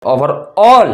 Overall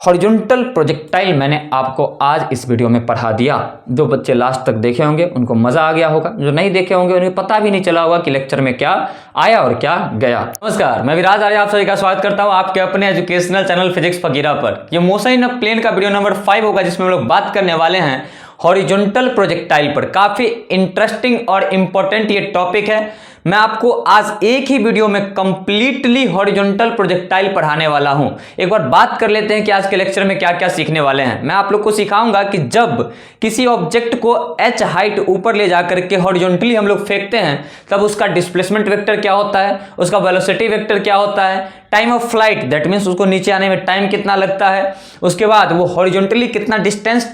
horizontal projectile मैंने आपको आज इस वीडियो में पढ़ा दिया। जो बच्चे लास्ट तक देखे होंगे उनको मजा आ गया होगा, जो नहीं देखे होंगे उन्हें पता भी नहीं चला होगा कि लेक्चर में क्या आया और क्या गया। नमस्कार, मैं विराज आर्य आप सभी का स्वागत करता हूं आपके अपने एजुकेशनल चैनल फिजिक्स फकीरा पर। ये मोशन इन अ प्लेन का वीडियो नंबर 5 होगा, जिसमें हम लोग बात करने वाले हैं हॉरिजॉन्टल प्रोजेक्टाइल पर। काफी इंटरेस्टिंग और इंपॉर्टेंट ये टॉपिक है। मैं आपको आज एक ही वीडियो में कंप्लीटली हॉरिजॉन्टल प्रोजेक्टाइल पढ़ाने वाला हूं। एक बार बात कर लेते हैं कि आज के लेक्चर में क्या क्या सीखने वाले हैं। मैं आप लोग को सिखाऊंगा कि जब किसी ऑब्जेक्ट को h हाइट ऊपर ले जाकर के हॉरिजॉन्टली हम लोग फेंकते हैं तब उसका डिस्प्लेसमेंट वेक्टर क्या होता है, उसका वेलोसिटी वेक्टर क्या होता है, time of flight that means उसको नीचे आने में टाइम कितना लगता है, उसके बाद वो हॉरिजॉन्टली कितना डिस्टेंस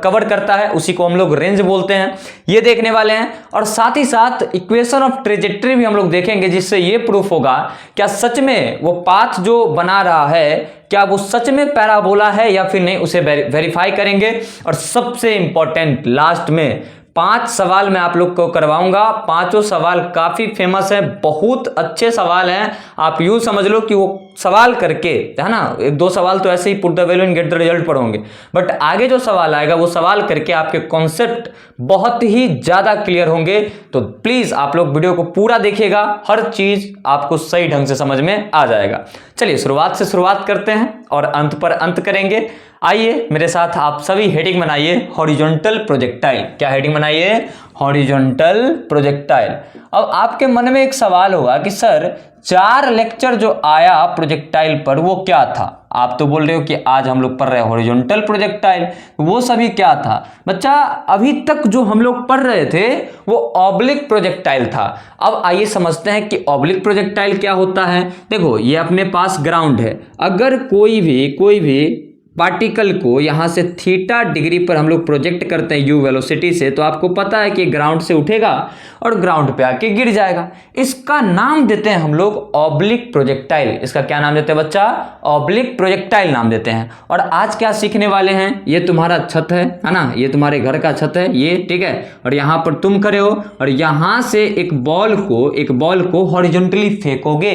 कवर करता है, उसी को हम लोग रेंज बोलते हैं, ये देखने वाले हैं। और साथ ही साथ इक्वेशन ऑफ ट्रेजेक्टरी भी हम लोग देखेंगे, जिससे ये प्रूफ होगा क्या सच में वो पाथ जो बना रहा है क्या वो सच में पैराबोला है या फिर नहीं, उसे वेरीफाई करेंगे। और सबसे इंपॉर्टेंट लास्ट में 5 सवाल मैं आप लोग को करवाऊंगा। पांचों सवाल काफी फेमस है, बहुत अच्छे सवाल हैं। आप यूं समझ लो कि वो सवाल करके, है ना, 1-2 सवाल तो ऐसे ही put the value and get the result पढ़ोगे, बट आगे जो सवाल आएगा वो सवाल करके आपके कॉन्सेप्ट बहुत ही ज्यादा क्लियर होंगे। तो प्लीज आप लोग वीडियो को पूरा देखिएगा, हर चीज आपको सही ढंग से समझ में आ जाएगा। चलिए शुरुआत से शुरुआत करते हैं और अंत पर अंत करेंगे। आइए मेरे साथ आप सभी हेडिंग बनाइए हॉरिजॉन्टल प्रोजेक्टाइल। क्या हेडिंग बनाइए? Horizontal projectile. अब आपके मन में एक सवाल होगा कि सर 4 लेक्चर जो आया प्रोजेक्टाइल पर वो क्या था? आप तो बोल रहे हो कि आज हम लोग पढ़ रहे हैं हॉरिजॉन्टल प्रोजेक्टाइल, वो सभी क्या था? बच्चा अभी तक जो हम लोग पढ़ रहे थे वो ऑब्लिक प्रोजेक्टाइल था। अब आइए समझते हैं कि ऑब्लिक प्रोजेक्टाइल क्या होता है। देखो ये अपने पास ग्राउंड है, अगर कोई भी पार्टिकल को यहां से थीटा डिग्री पर हम लोग प्रोजेक्ट करते हैं यू वेलोसिटी से, तो आपको पता है कि ग्राउंड से उठेगा और ग्राउंड पे आके गिर जाएगा। इसका नाम देते हैं हम लोग ऑब्लिक प्रोजेक्टाइल। इसका क्या नाम देते हैं बच्चा? ऑब्लिक प्रोजेक्टाइल नाम देते हैं। और आज क्या सीखने वाले हैं? ये तुम्हारा छत है ना, ये तुम्हारे घर का छत है ये, ठीक है, और यहां पर तुम खड़े हो और यहां से एक बॉल को हॉरिजॉन्टली फेंकोगे।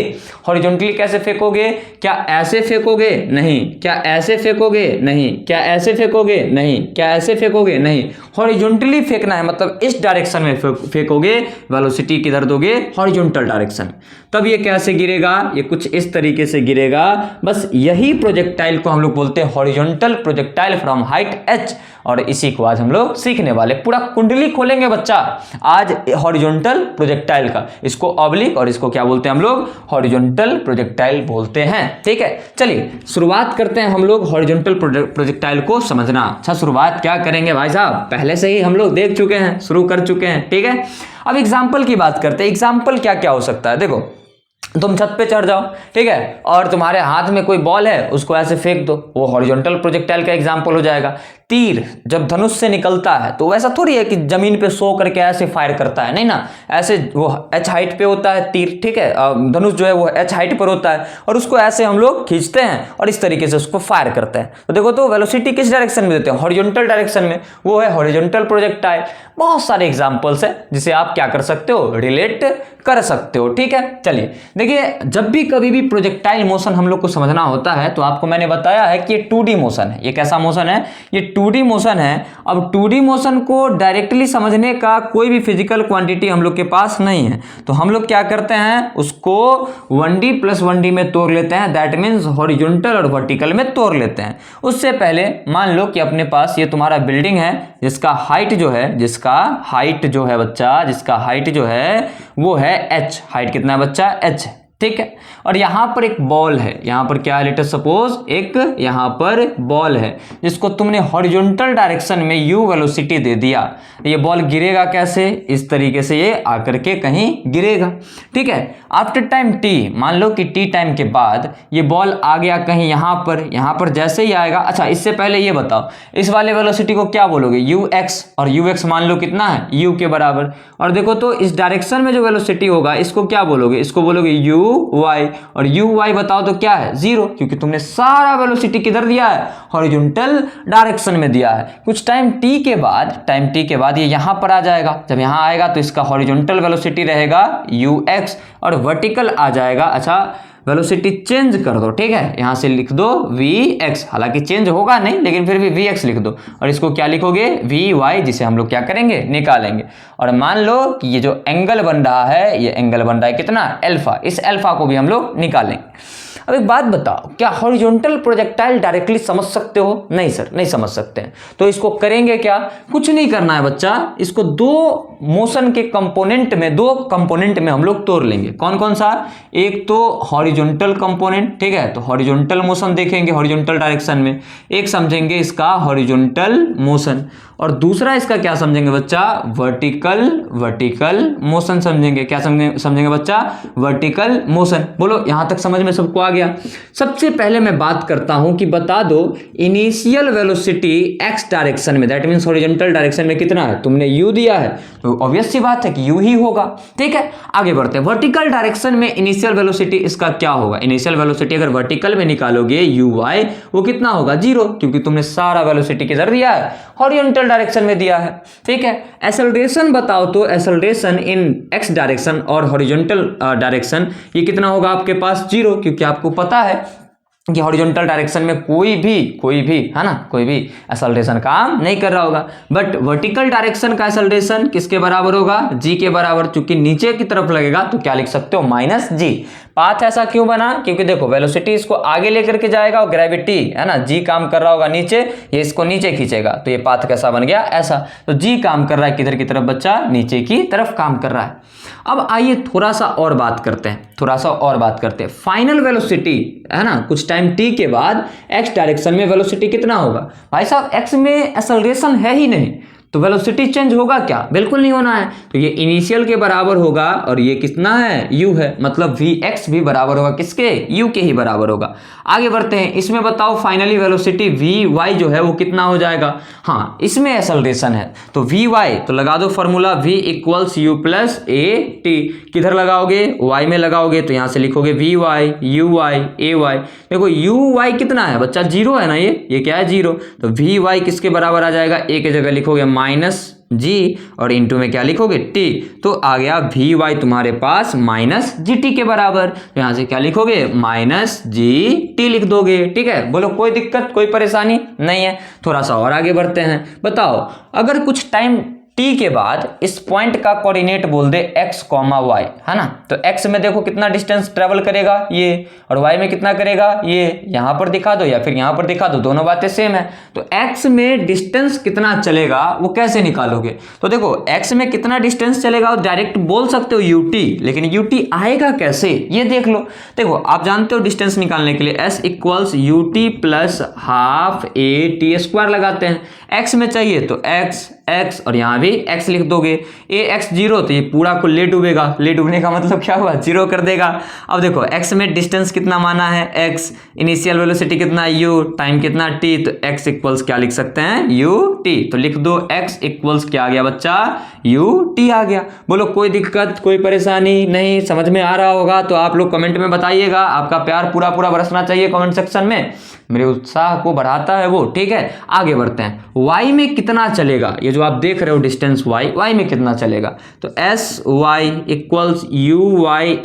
हॉरिजॉन्टली कैसे फेंकोगे? क्या ऐसे फेंकोगे? नहीं। क्या ऐसे फेंकोगे? नहीं। क्या ऐसे फेंकोगे? नहीं। क्या ऐसे फेंकोगे? नहीं। हॉरिजॉन्टली फेंकना है, मतलब इस डायरेक्शन में फेंकोगे। वेलोसिटी किधर दोगे? Horizontal direction. तब ये कैसे गिरेगा? ये कुछ इस तरीके से गिरेगा। बस यही प्रोजेक्टाइल को हम लोग बोलते हैं horizontal projectile from height h। और इसी को आज हम लोग सीखने वाले, पूरा कुंडली खोलेंगे बच्चा आज हॉरिजॉन्टल प्रोजेक्टाइल का। इसको ऑब्लिक और इसको क्या बोलते हैं हम लोग? हॉरिजॉन्टल प्रोजेक्टाइल बोलते हैं। ठीक है, चलिए शुरुआत करते हैं हम लोग हॉरिजॉन्टल प्रोजेक्टाइल को समझना। अच्छा शुरुआत क्या करेंगे भाई साहब? पहले से ही हम लोग देख चुके हैं, शुरू कर चुके हैं, ठीक है। अब एग्जाम्पल की बात करते हैं। एग्जाम्पल क्या क्या हो सकता है? देखो तुम छत पे चढ़ जाओ, ठीक है, और तुम्हारे हाथ में कोई बॉल है, उसको ऐसे फेंक दो, वो हॉरिजॉन्टल प्रोजेक्टाइल का एग्जांपल हो जाएगा। तीर जब धनुष से निकलता है तो वैसा थोड़ी है कि जमीन पे सो करके ऐसे फायर करता है, नहीं ना, ऐसे वो h हाइट पे होता है तीर, ठीक है, धनुष जो है वो h हाइट पर होता है और उसको ऐसे हम लोग खींचते हैं और इस तरीके से उसको फायर करते हैं। तो देखो तो वेलोसिटी किस डायरेक्शन में देते हैं? हॉरिजॉन्टल डायरेक्शन में, वो है हॉरिजॉन्टल प्रोजेक्टाइल। बहुत सारे एग्जाम्पल्स है जिसे आप क्या कर सकते हो? रिलेट कर सकते हो, ठीक है। चलिए देखिए, जब भी कभी भी प्रोजेक्टाइल मोशन हम लोग को समझना होता है तो आपको मैंने बताया है कि ये 2D मोशन है। ये कैसा मोशन है? ये 2D मोशन है। अब 2D मोशन को डायरेक्टली समझने का कोई भी फिजिकल क्वांटिटी हम लोग के पास नहीं है, तो हम लोग क्या करते हैं, उसको 1D + 1D में तोड़ लेते हैं। दैट मीन्स हॉरिजॉन्टल और वर्टिकल में तोड़ लेते हैं। उससे पहले मान लो कि अपने पास ये तुम्हारा बिल्डिंग है जिसका हाइट जो है बच्चा, जिसका हाइट जो है वो है h। हाइट कितना है बच्चा? h, ठीक है। और यहां पर एक बॉल है, यहां पर क्या है? लेट अस सपोज एक यहां पर बॉल है जिसको तुमने हॉरिजॉन्टल डायरेक्शन में u वेलोसिटी दे दिया। ये बॉल गिरेगा कैसे? इस तरीके से ये आकर के कहीं गिरेगा, ठीक है। आफ्टर टाइम t, मान लो कि t टाइम के बाद ये बॉल आ गया कहीं यहां पर जैसे ही आएगा। अच्छा इससे पहले ये बताओ, इस वाले वेलोसिटी को क्या बोलोगे? ux, और ux मान लो कितना है? u के बराबर। और देखो तो इस डायरेक्शन में जो वेलोसिटी होगा इसको क्या बोलोगे? इसको बोलोगे uy, और uy बताओ तो क्या है? 0, क्योंकि तुमने सारा वेलोसिटी किधर दिया है? हॉरिजॉन्टल डायरेक्शन में दिया है। कुछ टाइम t के बाद ये यहां पर आ जाएगा। जब यहां आएगा तो इसका हॉरिजॉन्टल वेलोसिटी रहेगा ux और वर्टिकल आ जाएगा। अच्छा वेलोसिटी चेंज कर दो, ठीक है, यहां से लिख दो vx, हालांकि चेंज होगा नहीं लेकिन फिर भी vx लिख दो, और इसको क्या लिखोगे vy, जिसे हम लोग क्या करेंगे निकालेंगे। और मान लो कि ये जो एंगल बन रहा है, ये एंगल बन रहा है कितना, अल्फा, इस अल्फा को भी हम लोग निकालेंगे। अब एक बात बताओ, क्या हॉरिजॉन्टल प्रोजेक्टाइल डायरेक्टली समझ सकते हो? नहीं सर, नहीं समझ सकते हैं। तो इसको करेंगे क्या, कुछ नहीं करना है बच्चा, इसको दो मोशन के कंपोनेंट में, दो कंपोनेंट में हम लोग तोड़ लेंगे। कौन कौन सा, एक तो हॉरिजॉन्टल कंपोनेंट, ठीक है, तो हॉरिजॉन्टल मोशन देखेंगे हॉरिजॉन्टल डायरेक्शन में, एक समझेंगे इसका हॉरिजॉन्टल मोशन, और दूसरा इसका क्या समझेंगे बच्चा, वर्टिकल मोशन समझेंगे। क्या समझेंगे बच्चा, वर्टिकल मोशन। बोलो यहां तक समझ में सबको आ गया। सबसे पहले मैं बात करता हूं कि बता दो इनिशियल वेलोसिटी एक्स डायरेक्शन में, दैट मींस हॉरिजॉन्टल डायरेक्शन में कितना है, तुमने यू दिया है तो ऑब्वियस सी बात है कि यू ही होगा, ठीक है। आगे बढ़ते हैं, वर्टिकल डायरेक्शन में इनिशियल वेलोसिटी इसका क्या होगा, इनिशियल वेलोसिटी अगर वर्टिकल में निकालोगे यू वाई, वो कितना होगा, 0, क्योंकि तुमने सारा वेलोसिटी किधर दिया है, हॉरिजॉन्टल डायरेक्शन में दिया है, ठीक है। एक्सेलरेशन बताओ तो एक्सेलरेशन इन एक्स डायरेक्शन और हॉरिजॉन्टल डायरेक्शन ये कितना होगा आपके पास, 0, क्योंकि आपको पता है कि हॉरिजॉन्टल डायरेक्शन में कोई भी है ना, कोई भी एक्सेलरेशन काम नहीं कर रहा होगा। बट वर्टिकल डायरेक्शन का एक्सेलरेशन किसके बराबर होगा, जी के बराबर, चूंकि नीचे की तरफ लगेगा तो क्या लिख सकते हो, -g। पाथ ऐसा क्यों बना, क्योंकि देखो वेलोसिटी इसको आगे लेकर के जाएगा और ग्रेविटी है ना, जी काम कर रहा होगा नीचे, ये इसको नीचे खींचेगा, तो ये पाथ कैसा बन गया, ऐसा। तो जी काम कर रहा है किधर की तरफ बच्चा, नीचे की तरफ काम कर रहा है। अब आइए थोड़ा सा और बात करते हैं, फाइनल वेलोसिटी है ना, कुछ टाइम t के बाद x डायरेक्शन में वेलोसिटी कितना होगा। भाई साहब x में एक्सेलरेशन है ही नहीं, तो वेलोसिटी चेंज होगा क्या, बिल्कुल नहीं होना है। तो ये इनिशियल के बराबर होगा, और ये कितना है, u है, मतलब vx भी बराबर होगा किसके, u के ही बराबर होगा। आगे बढ़ते हैं, इसमें बताओ फाइनली वेलोसिटी vy जो है वो कितना हो जाएगा। हाँ, इसमें एक्सेलरेशन है तो vy, तो लगा दो फॉर्मूला v = u + at। किधर लगाओगे, y में लगाओगे, तो यहां से लिखोगे vy uy ay। देखो uy कितना है बच्चा, 0 है ना, ये क्या है, 0, तो vy किसके बराबर आ जाएगा, a की जगह लिखोगे -g और इंटू में क्या लिखोगे, t, तो आ गया vy तुम्हारे पास -gt के बराबर। तो यहां से क्या लिखोगे, -gt लिख दोगे, ठीक है। बोलो कोई दिक्कत, कोई परेशानी नहीं है। थोड़ा सा और आगे बढ़ते हैं, बताओ अगर कुछ टाइम t के बाद इस पॉइंट का कोऑर्डिनेट बोल दे x, y, है ना, तो x में देखो कितना डिस्टेंस ट्रेवल करेगा ये, और y में कितना करेगा ये, यहां पर दिखा दो या फिर यहां पर दिखा दो, दोनों बातें सेम है। तो x में डिस्टेंस कितना चलेगा वो कैसे निकालोगे, तो देखो x में कितना डिस्टेंस चलेगा और डायरेक्ट बोल सकते हो ut, लेकिन ut आएगा कैसे ये देख लो। देखो आप जानते हो डिस्टेंस निकालने के लिए s = ut + ½ at² लगाते हैं। x में चाहिए तो x और यहां भी x लिख दोगे, ax 0, तो ये पूरा को ले डूबेगा, ले डूबने का मतलब क्या हुआ, 0 कर देगा। अब देखो x में डिस्टेंस कितना माना है, x, इनिशियल वेलोसिटी कितना u, टाइम कितना t, तो x = क्या लिख सकते हैं, ut, तो लिख दो x = क्या आ गया बच्चा, ut आ गया। बोलो कोई दिक्कत, कोई परेशानी नहीं, समझ में आ रहा होगा तो आप लोग कमेंट में बताइएगा, आपका प्यार पूरा बरसना चाहिए कमेंट सेक्शन में, मेरे उत्साह को बढ़ाता है वो, ठीक है। आगे बढ़ते हैं, y में कितना चलेगा, ये जो आप देख रहे हो डिस्टेंस y में कितना चलेगा, तो sy = uy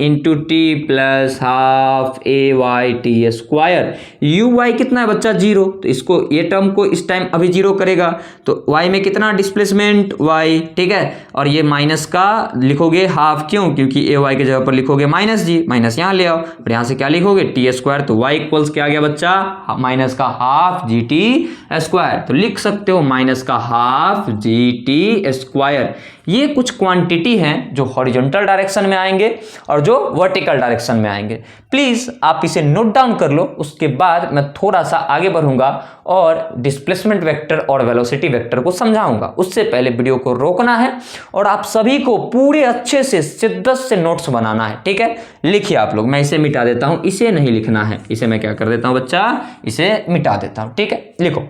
× t + ½ at²। uy कितना है बच्चा, 0, तो इसको, ये टर्म को इस टाइम अभी 0 करेगा, तो y में कितना डिस्प्लेसमेंट y, ठीक है, और ये माइनस का लिखोगे ½ क्यों, क्योंकि ay की जगह पर लिखोगे -g, माइनस यहाँ ले आओ, और यहाँ से क्या लिखोगे t², तो y = क्या आ गया बच्चा, -½ gt², तो लिख सकते हो -½ gt²। ये कुछ क्वांटिटी हैं जो हॉरिजॉन्टल डायरेक्शन में आएंगे और जो वर्टिकल डायरेक्शन में आएंगे। प्लीज आप इसे नोट डाउन कर लो, उसके बाद मैं थोड़ा सा आगे बढ़ूंगा और डिस्प्लेसमेंट वेक्टर और वेलोसिटी वेक्टर को समझाऊंगा। उससे पहले वीडियो को रोकना है और आप सभी को पूरे अच्छे से शिद्दत से नोट्स बनाना है, ठीक है। लिखिए आप लोग, मैं इसे मिटा देता हूं, इसे नहीं लिखना है, इसे मैं क्या कर देता हूं बच्चा, इसे मिटा देता हूं, ठीक है। लिखो,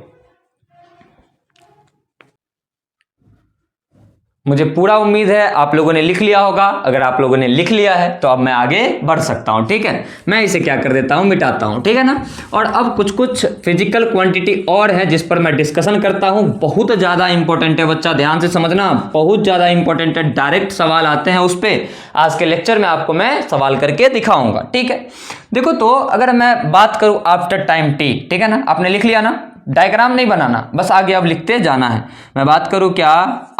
मुझे पूरा उम्मीद है आप लोगों ने लिख लिया होगा। अगर आप लोगों ने लिख लिया है तो अब मैं आगे बढ़ सकता हूं, ठीक है। मैं इसे क्या कर देता हूं, मिटाता हूं, ठीक है ना। और अब कुछ कुछ फिजिकल क्वांटिटी और है जिस पर मैं डिस्कशन करता हूं। बहुत ज्यादा इंपॉर्टेंट है बच्चा, ध्यान से समझना, बहुत ज्यादा इंपॉर्टेंट है। डायरेक्ट सवाल आते हैं उस पर। आज के लेक्चर में आपको मैं सवाल करके दिखाऊंगा, ठीक है। देखो तो अगर मैं बात करूं आफ्टर टाइम टी, ठीक है ना, आपने लिख लिया ना, डायग्राम नहीं बनाना, बस आगे अब लिखते जाना है। मैं बात करूं क्या,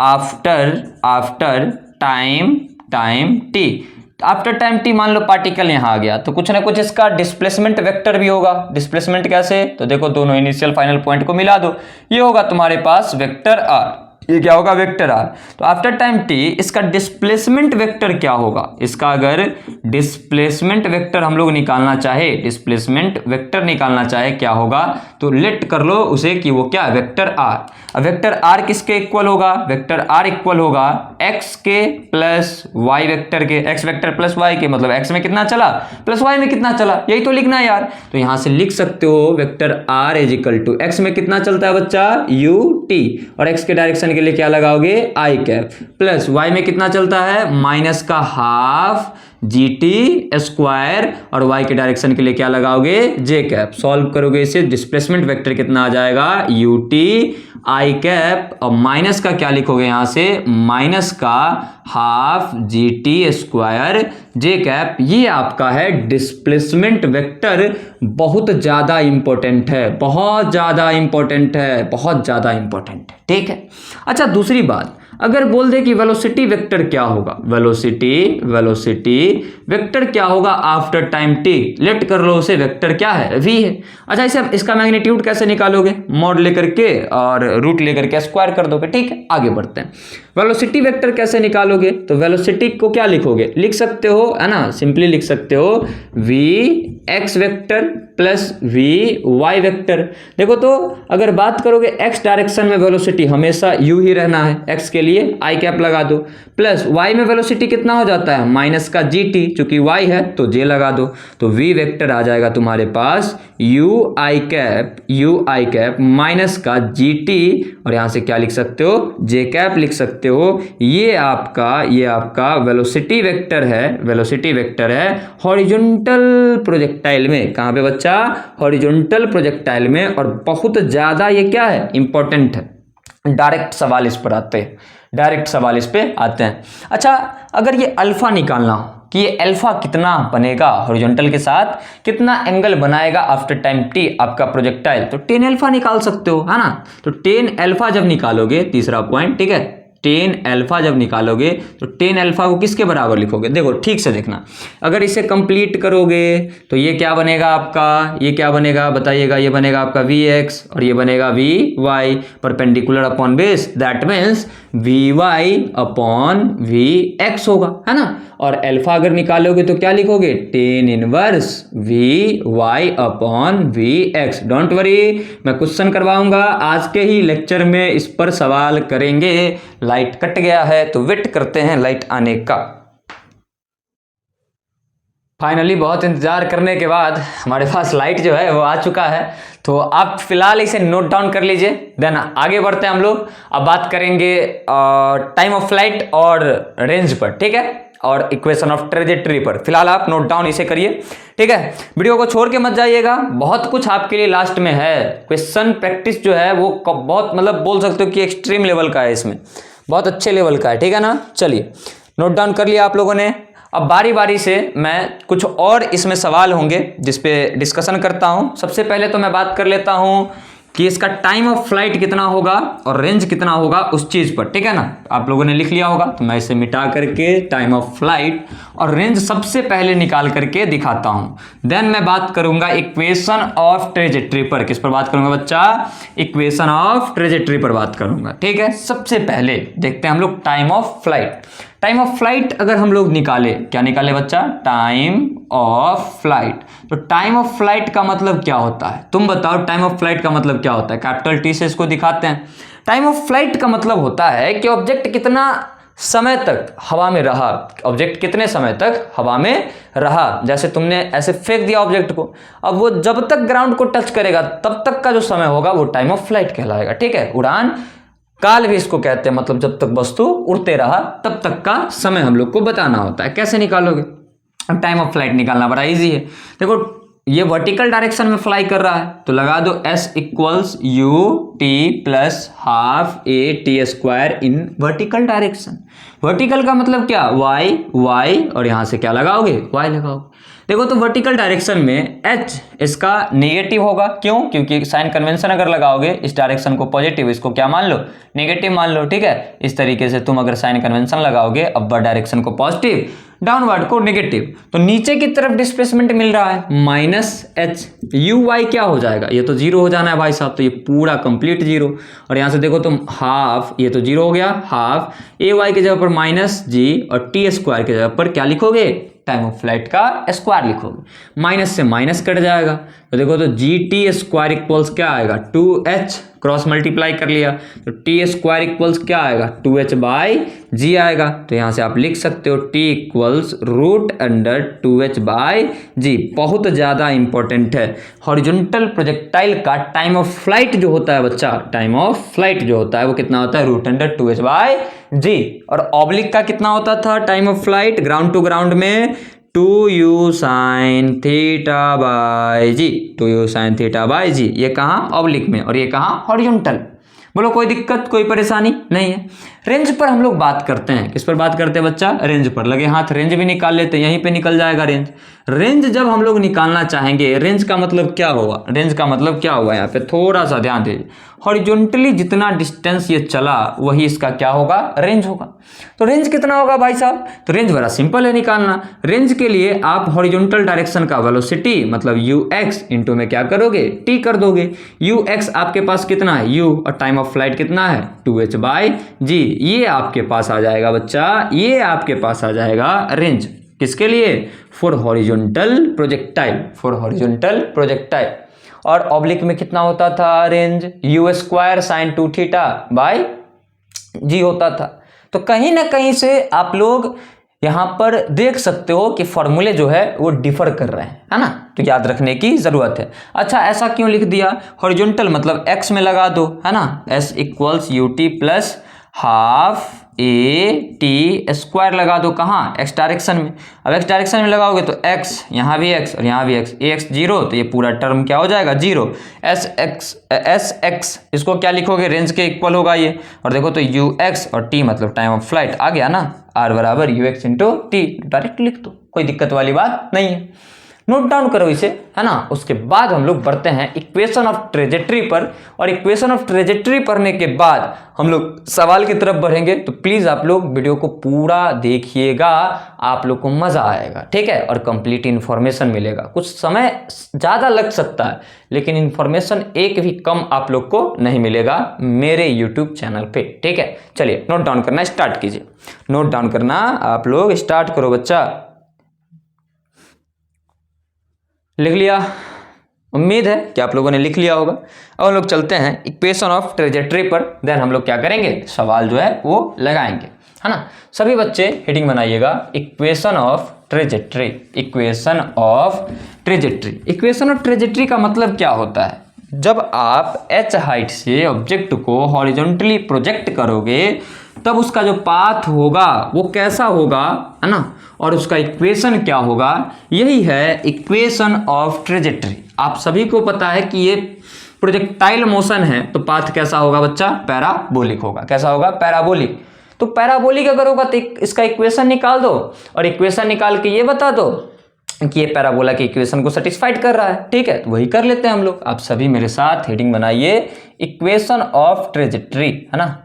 after time T. After time T मान लो पार्टिकल यहां आ गया तो कुछ ना कुछ इसका डिस्प्लेसमेंट वेक्टर भी होगा। डिस्प्लेसमेंट कैसे, तो देखो दोनों इनिशियल फाइनल पॉइंट को मिला दो, ये होगा तुम्हारे पास वेक्टर आर। ये क्या होगा, वेक्टर आर। तो आफ्टर टाइम टी इसका डिस्प्लेसमेंट वेक्टर क्या होगा, इसका अगर डिस्प्लेसमेंट वेक्टर हम लोग निकालना चाहे, डिस्प्लेसमेंट वेक्टर निकालना चाहे क्या होगा, तो लेट कर लो उसे कि वो क्या है, वेक्टर आर। अब वेक्टर आर किसके इक्वल होगा, वेक्टर आर इक्वल होगा एक्स के प्लस वाई वेक्टर के। एक्स वेक्टर प्लस वाई के मतलब एक्स में कितना चला प्लस वाई में कितना चला, यही तो लिखना है यार। तो यहां से लिख सकते हो vector R is equal to x में कितना चलता है बच्चा, यू टी, और एक्स के डायरेक्शन के लिए क्या लगाओगे, आई कैप, प्लस वाई में कितना चलता है, माइनस का हाफ जी टी स्क्वायर, और वाई के डायरेक्शन के लिए क्या लगाओगे, जे कैप। सॉल्व करोगे इसे, डिस्प्लेसमेंट वेक्टर कितना आ जाएगा, यू टी आई कैप, और माइनस का क्या लिखोगे यहां से, माइनस का हाफ जी टी स्क्वायर जे कैप। ये आपका है डिस्प्लेसमेंट वेक्टर। बहुत ज्यादा इंपॉर्टेंट है, बहुत ज्यादा इंपॉर्टेंट है, बहुत ज्यादा इंपॉर्टेंट है, ठीक है। अच्छा दूसरी बात, अगर बोल दे कि वेलोसिटी वेक्टर क्या होगा, वेलोसिटी वेक्टर क्या होगा आफ्टर टाइम टी, लेट कर लो उसे, वेक्टर क्या है, v है। अच्छा इसे इसका मैग्नीट्यूड कैसे निकालोगे, मॉड लेकर के और रूट लेकर के स्क्वायर कर दोगे, ठीक है। आगे बढ़ते हैं, वेलोसिटी वेक्टर कैसे निकालोगे, तो वेलोसिटी को क्या लिखोगे, लिख सकते हो है ना, सिंपली लिख सकते हो v x vector plus v y vector. देखो तो अगर बात करोगे एक्स डायरेक्शन में वेलोसिटी हमेशा यू ही रहना है, एक्स के लिए आई कैप लगा दो, प्लस वाई में वेलोसिटी कितना हो जाता है, माइनस का जी टी, चूंकि वाई है तो जे लगा दो, तो वी वेक्टर आ जाएगा तुम्हारे पास यू आई कैप माइनस का जी टी, और यहां से क्या लिख सकते हो, जे कैप लिख सकते हो। ये आपका वेलोसिटी वेक्टर है हॉरिजॉन्टल प्रोजेक्टाइल में। कहां पे बच्चा, हॉरिजॉन्टल प्रोजेक्टाइल में। और बहुत ज्यादा ये क्या है, इंपॉर्टेंट है, डायरेक्ट सवाल इस पर आते हैं, अच्छा अगर ये अल्फा निकालना हो कि ये अल्फा कितना बनेगा हॉरिजॉन्टल के साथ, कितना एंगल बनाएगा आफ्टर टाइम टी आपका प्रोजेक्टाइल, तो 10 अल्फा निकाल सकते हो, है ना। तो 10 अल्फा जब निकालोगे, तीसरा पॉइंट, ठीक है, 10 अल्फा जब निकालोगे तो 10 अल्फा को किसके बराबर लिखोगे, देखो ठीक से देखना, अगर इसे कंप्लीट करोगे तो ये क्या बनेगा आपका, ये क्या बनेगा बताइएगा, ये बनेगा आपका वी एक्स और ये बनेगा V Y, perpendicular upon base, that means V Y upon V X होगा, है ना। और अल्फा अगर निकालोगे तो क्या लिखोगे, 10 inverse V Y upon V X. Don't worry, मैं क्वेश्चन करवाऊंगा आज के ही लेक्चर में, इस पर सवाल करेंगे। लाइट कट गया है तो वेट करते हैं लाइट आने का। फाइनली बहुत इंतजार करने के बाद हमारे पास लाइट जो है वो आ चुका है, तो आप फिलहाल इसे नोट डाउन कर लीजिए, देन आगे बढ़ते हैं हम लोग। अब बात करेंगे टाइम ऑफ फ्लाइट और रेंज पर, ठीक है, और इक्वेशन ऑफ ट्रेजेक्टरी पर। फिलहाल आप नोट डाउन इसे करिए, ठीक है। वीडियो को छोड़ के मत जाइएगा, बहुत कुछ आपके लिए लास्ट में है। क्वेश्चन प्रैक्टिस जो है वो बहुत मतलब बोल सकते हो कि एक्सट्रीम लेवल का है, इसमें बहुत अच्छे लेवल का है, ठीक है ना। चलिए नोट डाउन कर लिया आप लोगों ने। अब बारी बारी से मैं कुछ और इसमें सवाल होंगे जिस पे डिस्कशन करता हूं। सबसे पहले तो मैं बात कर लेता हूं कि इसका टाइम ऑफ फ्लाइट कितना होगा और रेंज कितना होगा उस चीज पर, ठीक है ना। आप लोगों ने लिख लिया होगा तो मैं इसे मिटा करके टाइम ऑफ फ्लाइट और रेंज सबसे पहले निकाल करके दिखाता हूं। देन मैं बात करूंगा इक्वेशन ऑफ ट्रेजेक्टरी पर। किस पर बात करूंगा बच्चा, इक्वेशन ऑफ ट्रेजेक्टरी पर बात करूंगा, ठीक है। सबसे पहले देखते हैं हम लोग time of flight. Time of flight अगर हम लोग निकाले, क्या निकाले बच्चा, टाइम ऑफ फ्लाइट। तो टाइम ऑफ फ्लाइट का मतलब क्या होता है, तुम बताओ, टाइम ऑफ फ्लाइट का मतलब क्या होता है। कैपिटल टी से इसको दिखाते हैं। टाइम ऑफ फ्लाइट का मतलब होता है कि ऑब्जेक्ट कितना समय तक हवा में रहा, ऑब्जेक्ट कितने समय तक हवा में रहा। जैसे तुमने ऐसे फेंक दिया ऑब्जेक्ट को, अब वो जब तक ग्राउंड को टच करेगा तब तक का जो समय होगा वो टाइम ऑफ फ्लाइट कहलाएगा, ठीक है। उड़ान काल भी इसको कहते हैं, मतलब जब तक वस्तु उड़ते रहा तब तक का समय हम लोग को बताना होता है। कैसे निकालोगे? अब टाइम ऑफ फ्लाइट निकालना बड़ा इजी है। देखो ये वर्टिकल डायरेक्शन में फ्लाई कर रहा है तो लगा दो s equals U T plus half A T square in vertical direction. Vertical का मतलब क्या? y और यहाँ से क्या लगाओगे? y लगाओगे। देखो तो वर्टिकल डायरेक्शन में h इसका नेगेटिव होगा। क्यों? क्योंकि साइन कन्वेंशन अगर लगाओगे इस डायरेक्शन को पॉजिटिव, इसको क्या मान लो? नेगेटिव मान लो। ठीक है, इस तरीके से तुम अगर साइन कन्वेंशन लगाओगे अपवर्ड डायरेक्शन को पॉजिटिव, डाउनवर्ड को नेगेटिव, तो नीचे की तरफ डिस्प्लेसमेंट मिल रहा है माइनस एच। यू वाई क्या हो जाएगा? ये तो जीरो हो जाना है भाई साहब, तो ये पूरा कंप्लीट जीरो। और यहाँ से देखो तुम हाफ, ये तो जीरो हो गया, हाफ ए वाई की जगह पर माइनस जी और टी स्क्वायर की जगह पर क्या लिखोगे? टाइम ऑफ फ्लाइट का स्क्वायर लिखोगे। माइनस से माइनस कट जाएगा तो देखो तो जी टी स्क्वायर इक्वल्स क्या आएगा? 2h, क्रॉस मल्टीप्लाई कर लिया तो टी स्क्वायर इक्वल्स क्या आएगा? 2h बाई जी आएगा। तो यहाँ से आप लिख सकते हो t equals root under 2h by g. बहुत ज़्यादा इंपॉर्टेंट है। हॉरिजॉन्टल प्रोजेक्टाइल का टाइम ऑफ फ्लाइट जो होता है बच्चा, टाइम ऑफ फ्लाइट जो होता है वो कितना होता है? Root under 2h by g. और ऑब्लिक का कितना होता था time of flight ground to ground में? 2u sine theta by g, 2u sine theta by g. ये कहाँ? ऑब्लिक में। और ये कहाँ? हॉरिजॉन्टल। बोलो कोई दिक्कत, कोई परेशानी नहीं है। रेंज पर हम लोग बात करते हैं। किस पर बात करते हैं बच्चा? रेंज पर। लगे हाथ रेंज भी निकाल लेते हैं, यहीं पे निकल जाएगा रेंज। रेंज जब हम लोग निकालना चाहेंगे, रेंज का मतलब क्या होगा? रेंज का मतलब क्या होगा? यहाँ पे थोड़ा सा ध्यान दीजिए। हॉरिजॉन्टली जितना डिस्टेंस ये चला वही इसका क्या होगा? रेंज होगा। तो रेंज कितना होगा भाई साहब? तो रेंज बड़ा सिंपल है निकालना। रेंज के लिए आप हॉरिजॉन्टल डायरेक्शन का वेलोसिटी मतलब ux इंटू में क्या करोगे? t कर दोगे। ux आपके पास कितना है? u, और टाइम ऑफ फ्लाइट कितना है? 2h by g. ये आपके पास आ जाएगा बच्चा, ये आपके पास आ जाएगा रेंज। किसके लिए? For horizontal projectile, for horizontal projectile. और ऑब्लिक में कितना होता था range? U square sine 2 theta by g होता था। तो कहीं ना कहीं से आप लोग यहाँ पर देख सकते हो कि फॉर्मूले जो है वो डिफर कर रहे हैं, है ना? तो याद रखने की जरूरत है। अच्छा ऐसा क्यों लिख दिया? हॉरिजॉन्टल मतलब x में लगा दो, है ना? s equals U T plus half A T square लगा दो। कहाँ? x डायरेक्शन में। अब x डायरेक्शन में लगाओगे तो x, यहाँ भी x और यहाँ भी x, ax जीरो, तो ये पूरा टर्म क्या हो जाएगा? जीरो। एस एक्स इसको क्या लिखोगे? रेंज के इक्वल होगा ये। और देखो तो यू एक्स और टी मतलब टाइम ऑफ फ्लाइट आ गया ना, आर बराबर you x into T. Direct लिख दो, कोई दिक्कत वाली बात नहीं है। नोट डाउन करो इसे, है ना? उसके बाद हम लोग बढ़ते हैं इक्वेशन ऑफ ट्रेजेक्ट्री पर। और इक्वेशन ऑफ ट्रेजेक्ट्री पढ़ने के बाद हम लोग सवाल की तरफ बढ़ेंगे। तो प्लीज आप लोग वीडियो को पूरा देखिएगा, आप लोग को मजा आएगा, ठीक है? और कंप्लीट इन्फॉर्मेशन मिलेगा। कुछ समय ज्यादा लग सकता है लेकिन इन्फॉर्मेशन एक भी कम आप लोग को नहीं मिलेगा मेरे यूट्यूब चैनल पे, ठीक है? चलिए नोट डाउन करना स्टार्ट कीजिए। नोट डाउन करना आप लोग स्टार्ट करो बच्चा। लिख लिया? उम्मीद है कि आप लोगों ने लिख लिया होगा। अब हम लोग चलते हैं इक्वेशन ऑफ ट्रेजेक्ट्री पर। देन हम लोग क्या करेंगे? सवाल जो है वो लगाएंगे, है ना? सभी बच्चे हेडिंग बनाइएगा, equation of trajectory. Equation of trajectory. Equation of trajectory का मतलब क्या होता है? जब आप h हाइट से ऑब्जेक्ट को हॉरिजॉन्टली प्रोजेक्ट करोगे तब उसका जो पाथ होगा वो कैसा होगा, है ना? और उसका इक्वेशन क्या होगा? यही है इक्वेशन ऑफ ट्रेजेक्ट्री। आप सभी को पता है कि ये प्रोजेक्टाइल मोशन है तो पाथ कैसा होगा बच्चा? पैराबोलिक होगा। कैसा होगा? पैराबोलिक। तो पैराबोलिक अगर होगा तो इसका इक्वेशन निकाल दो और इक्वेशन निकाल के ये बता दो कि ये पैराबोला की इक्वेशन को सेटिस्फाइड कर रहा है, ठीक है? तो वही कर लेते हैं हम लोग। आप सभी मेरे साथ हेडिंग बनाइए, इक्वेशन ऑफ ट्रेजेक्ट्री, है ना?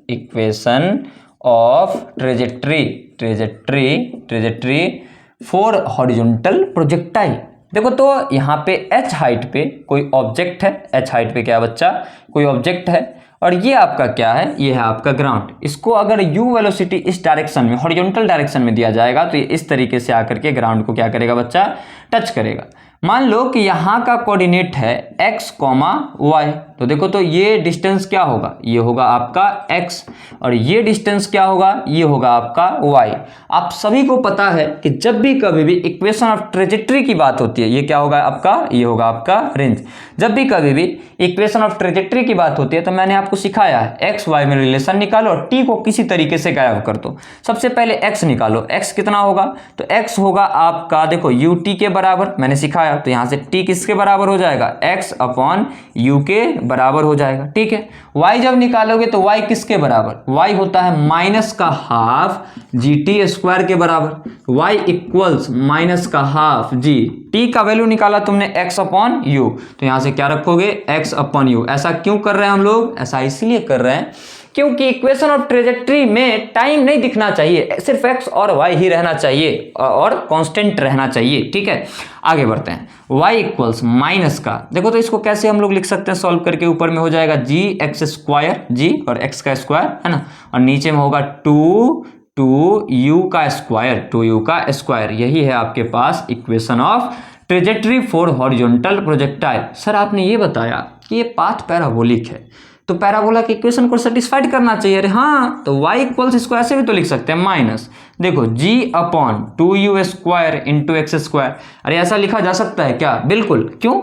Equation of trajectory. Trajectory for horizontal projectile. देखो तो यहाँ पे h हाइट पे कोई ऑब्जेक्ट है। h हाइट पे क्या बच्चा? कोई ऑब्जेक्ट है। और ये आपका क्या है? ये है आपका ग्राउंड। इसको अगर u वेलोसिटी इस डायरेक्शन में, हॉरिजॉन्टल डायरेक्शन में दिया जाएगा तो ये इस तरीके से आकर के ग्राउंड को क्या करेगा बच्चा? टच करेगा। मान लो कि यहाँ का कोऑर्डिनेट है x, y, तो देखो तो ये डिस्टेंस क्या होगा, ये होगा आपका x, और ये डिस्टेंस क्या होगा, ये होगा आपका y। आप सभी को पता है कि जब भी कभी भी इक्वेशन ऑफ ट्रेजेक्ट्री की बात होती है, ये क्या होगा आपका, ये होगा आपका रेंज। जब भी कभी भी इक्वेशन ऑफ ट्रेजेक्ट्री की बात होती है तो मैंने आपको सिखाया है x y में रिलेशन निकालो और t को किसी तरीके से गायब कर दो। सबसे पहले x निकालो, x कितना होगा, तो x होगा आपका देखो ut के बराबर, मैंने सिखाया, तो यहाँ से t किसके बराबर हो जाएगा, x अपॉन u के बराबर हो जाएगा, ठीक है। y जब निकालोगे तो y किसके बराबर, y होता है माइनस का हाफ gt स्क्वायर के बराबर, y इक्वल्स माइनस का हाफ g, t का वैल्यू निकाला तुमने x अपॉन u, तो यहां से क्या रखोगे, x अपॉन u। ऐसा क्यों कर रहे हैं हम लोग, ऐसा इसलिए कर रहे हैं क्योंकि इक्वेशन ऑफ ट्रेजेक्ट्री में टाइम नहीं दिखना चाहिए, सिर्फ x और y ही रहना चाहिए और कांस्टेंट रहना चाहिए, ठीक है। आगे बढ़ते हैं, y इक्वल्स माइनस का, देखो तो इसको कैसे हम लोग लिख सकते हैं सॉल्व करके, ऊपर में हो जाएगा जी एक्स स्क्वायर, जी और x का स्क्वायर है ना, और नीचे में होगा 2u का स्क्वायर, 2u का स्क्वायर। यही है आपके पास equation of trajectory for horizontal projectile. Sir आपने ये बताया कि ये पाथ पैराबोलिक है, तो पैराबोला की इक्वेशन को सेटिस्फाइड करना चाहिए। अरे हाँ, तो y इक्वल्स इसको ऐसे भी तो लिख सकते हैं, माइनस देखो g upon 2u square into x square. अरे ऐसा लिखा जा सकता है क्या, बिल्कुल, क्यों,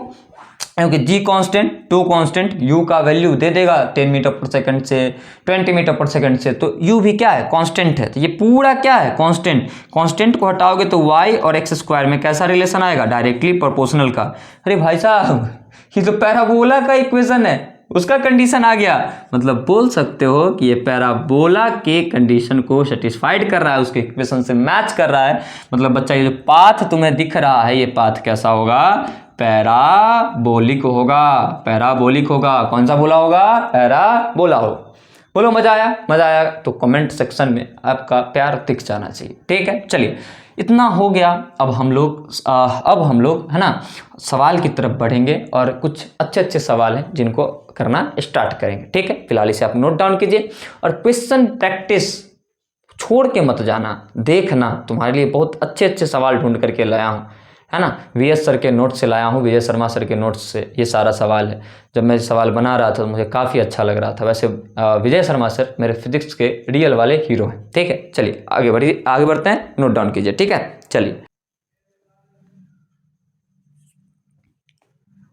क्योंकि g कांस्टेंट, 2 कांस्टेंट, u का वैल्यू दे देगा 10 मीटर पर सेकंड से 20 मीटर पर सेकंड से, तो u भी क्या है, कांस्टेंट है, तो ये पूरा क्या है, कांस्टेंट। कांस्टेंट को हटाओगे तो y और एक्स स्क्वायर में कैसा रिलेशन आएगा, डायरेक्टली प्रोपोर्शनल का। अरे भाई साहब, ये तो पैराबोला का इक्वेशन है, उसका कंडीशन आ गया, मतलब बोल सकते हो कि ये पैराबोला के कंडीशन को सेटिस्फाइड कर रहा है, उसके इक्वेशन से मैच कर रहा है। मतलब बच्चा ये जो पाथ तुम्हें दिख रहा है, ये पाथ कैसा होगा, पैराबोलिक होगा, पैराबोलिक होगा। कौन सा बोला होगा, पैराबोला हो। बोलो मजा आया, मजा आया तो कमेंट सेक्शन में आपका प्यार दिख जाना चाहिए, ठीक है। चलिए इतना हो गया, अब हम लोग है ना सवाल की तरफ बढ़ेंगे और कुछ अच्छे अच्छे सवाल हैं जिनको करना स्टार्ट करेंगे, ठीक है। फिलहाल इसे आप नोट डाउन कीजिए और क्वेश्चन प्रैक्टिस छोड़ के मत जाना, देखना, तुम्हारे लिए बहुत अच्छे अच्छे सवाल ढूंढ करके लाया हूँ, है ना। वीएस सर के नोट से लाया हूँ, विजय शर्मा सर के नोट्स से ये सारा सवाल है। जब मैं सवाल बना रहा था तो मुझे काफ़ी अच्छा लग रहा था। वैसे विजय शर्मा सर मेरे फिजिक्स के रियल वाले हीरो हैं, ठीक है। चलिए आगे बढ़ते हैं, नोट डाउन कीजिए, ठीक है। चलिए,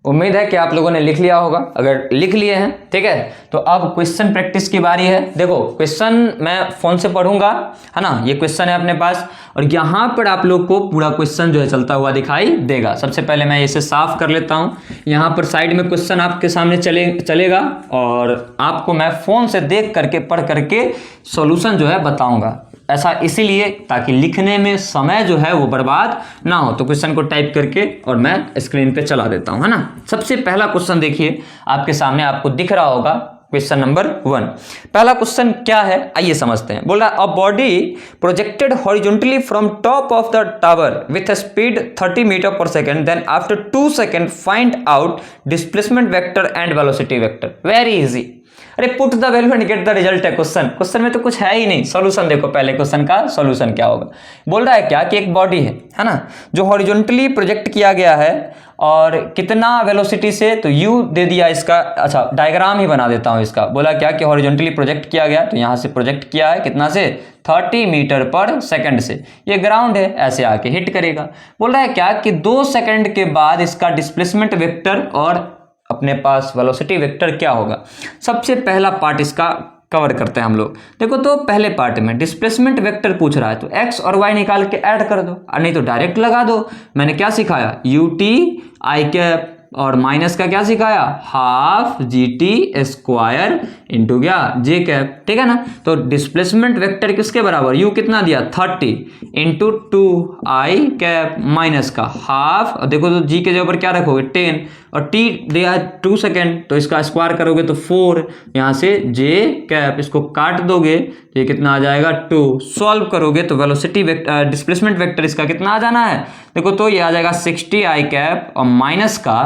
उम्मीद है कि आप लोगों ने लिख लिया होगा। अगर लिख लिए हैं, ठीक है, तो अब क्वेश्चन प्रैक्टिस की बारी है। देखो क्वेश्चन मैं फोन से पढ़ूंगा, है ना, ये क्वेश्चन है अपने पास, और यहाँ पर आप लोग को पूरा क्वेश्चन जो है चलता हुआ दिखाई देगा। सबसे पहले मैं इसे साफ कर लेता हूँ। यहाँ पर साइड में क्वेश्चन आपके सामने चलेगा और आपको मैं फोन से देख करके पढ़ करके सॉल्यूशन जो है बताऊंगा। ऐसा इसीलिए ताकि लिखने में समय जो है वो बर्बाद ना हो। तो क्वेश्चन को टाइप करके और मैं स्क्रीन पे चला देता हूं, है ना। सबसे पहला क्वेश्चन देखिए आपके सामने, आपको दिख रहा होगा क्वेश्चन नंबर 1। पहला क्वेश्चन क्या है आइए समझते हैं। बोल रहा है a body projected horizontally from top of the tower with speed 30 metre per second, then after 2 second find out displacement vector and velocity vector. Very easy. अरे put the value and get the result है question में तो कुछ है ही नहीं। Solution देखो, पहले question का सॉल्यूशन क्या होगा। बोल रहा है क्या कि एक बॉडी है ना, जो हॉरिजॉन्टली प्रोजेक्ट किया गया है और कितना वेलोसिटी से, तो u दे दिया इसका। अच्छा डायग्राम ही बना देता हूं इसका। बोला क्या कि हॉरिजॉन्टली प्रोजेक्ट किया गया, तो यहां से प्रोजेक्ट किया है कितना से, 30 मीटर पर सेकंड से। ये ग्राउंड है, ऐसे आके हिट करेगा। बोल रहा है क्या कि 2 सेकंड के बाद इसका डिस्प्लेसमेंट वेक्टर और अपने पास वेलोसिटी वेक्टर क्या होगा। सबसे पहला पार्ट इसका कवर करते हैं हम लोग। देखो तो पहले पार्ट में डिस्प्लेसमेंट वेक्टर पूछ रहा है, तो x और y निकाल के ऐड कर दो, और नहीं तो डायरेक्ट लगा दो। मैंने क्या सिखाया, ut i कैप और माइनस का क्या सिखाया, हाफ gt स्क्वायर इंटू क्या, j कैप, ठीक है ना। तो डिस्प्लेसमेंट वेक्टर किसके बराबर, u कितना दिया 30 इंटू 2i कैप माइनस का हाफ, और देखो तो g के जगह पर क्या रखोगे 10, और t दिया 2 सेकेंड, तो इसका स्क्वायर करोगे तो 4, यहाँ से j कैप इसको काट दोगे तो ये कितना आ जाएगा 2। सॉल्व करोगे तो वेलोसिटी डिस्प्लेसमेंट वेक्टर इसका कितना आ जाना है, देखो तो ये आ जाएगा 60i कैप और माइनस का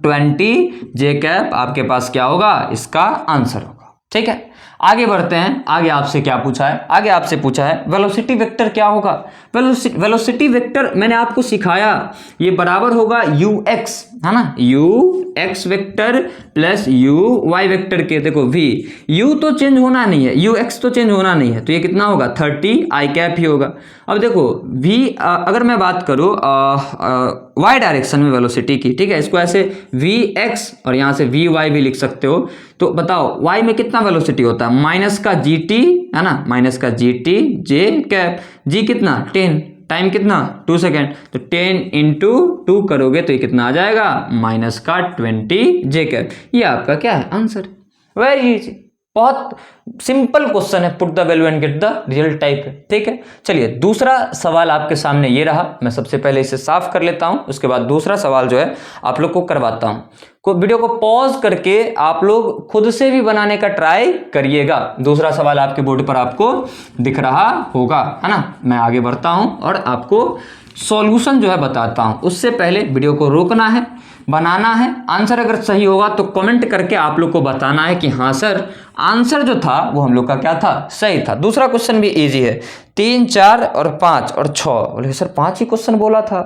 20 j कैप। आपके पास क्या होगा, इसका आंसर होगा, ठीक है, आगे बढ़ते हैं। आगे आपसे क्या पूछा है, आगे आपसे पूछा है वेलोसिटी वेक्टर क्या होगा। वेलोसिटी वेक्टर मैंने आपको सिखाया, ये बराबर होगा यू एक्स, है ना, U X vector plus U Y vector के। देखो वी, यू तो चेंज होना नहीं है, यू एक्स तो चेंज होना नहीं है, तो ये कितना होगा 30 आई कैप ही होगा। अब देखो वी, अगर मैं बात करूँ वाई डायरेक्शन में वेलोसिटी की, ठीक है, इसको ऐसे वी एक्स और यहाँ से वी वाई भी लिख सकते हो। तो बताओ वाई में कितना वेलोसिटी होता है, माइनस का जी टी, है ना, माइनस का जी टी जे कैप, जी कितना 10, टाइम कितना 2 सेकेंड, तो 10 इंटू 2 करोगे तो ये कितना आ जाएगा माइनस का 20 जे कैप। ये आपका क्या है आंसर। वेरी इजी, बहुत सिंपल क्वेश्चन है, put the value and get the result type है। ठीक है, चलिए दूसरा सवाल आपके सामने ये रहा। मैं सबसे पहले इसे साफ कर लेता हूं, उसके बाद दूसरा सवाल जो है आप लोग को करवाता हूं। वीडियो को पॉज करके आप लोग खुद से भी बनाने का ट्राई करिएगा। दूसरा सवाल आपके बोर्ड पर आपको दिख रहा होगा, है ना। मैं आगे बढ़ता हूं और आपको सॉल्यूशन जो है बताता हूं। उससे पहले वीडियो को रोकना है, बनाना है। आंसर अगर सही होगा तो कमेंट करके आप लोग को बताना है कि हाँ सर आंसर जो था वो हम लोग का क्या था, सही था। दूसरा क्वेश्चन भी इजी है, 3, 4 और 5 और 6। बोले सर 5 ही क्वेश्चन बोला था।